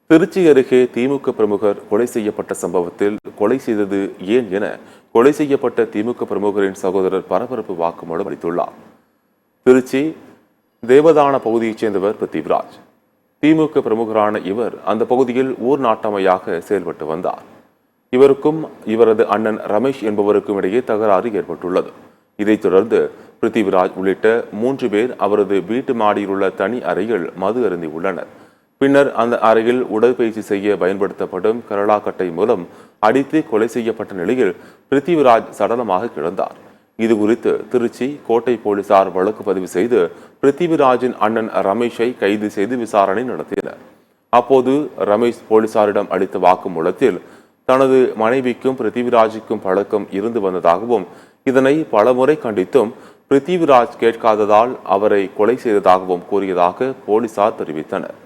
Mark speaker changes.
Speaker 1: திருச்சி அருகே திமுக பிரமுகர் கொலை செய்யப்பட்ட சம்பவத்தில் கொலை செய்தது ஏன் என கொலை செய்யப்பட்ட திமுக பிரமுகரின் சகோதரர் பரபரப்பு வாக்குமூலம் அளித்துள்ளார். திருச்சி தேவதான பகுதியைச் சேர்ந்தவர் பிருத்திவிராஜ். திமுக பிரமுகரான இவர் அந்த பகுதியில் ஊர் நாட்டமையாக செயல்பட்டு வந்தார். இவருக்கும் இவரது அண்ணன் ரமேஷ் என்பவருக்கும் இடையே தகராறு ஏற்பட்டுள்ளது. இதைத் தொடர்ந்து பிருத்திவிராஜ் உள்ளிட்ட 3 பேர் அவரது வீட்டு மாடியில் உள்ள தனி அறையில் மது அருந்தி உள்ளனர். பின்னர் அந்த அறையில் உடற்பயிற்சி செய்ய பயன்படுத்தப்படும் கரளாக்கட்டை மூலம் அடித்து கொலை செய்யப்பட்ட நிலையில் பிருத்திவிராஜ் சடலமாக கிடந்தார். இதுகுறித்து திருச்சி கோட்டை போலீசார் வழக்கு பதிவு செய்து பிருத்திவிராஜின் அண்ணன் ரமேஷை கைது செய்து விசாரணை நடத்தினர். அப்போது ரமேஷ் போலீசாரிடம் அளித்த வாக்குமூலத்தில் தனது மனைவிக்கும் பிருத்திவிராஜுக்கும் பழக்கம் இருந்து வந்ததாகவும் இதனை பலமுறை கண்டித்தும் பிருத்திவிராஜ் கேட்காததால் அவரை கொலை செய்ததாகவும் கூறியதாக போலீசார் தெரிவித்தனர்.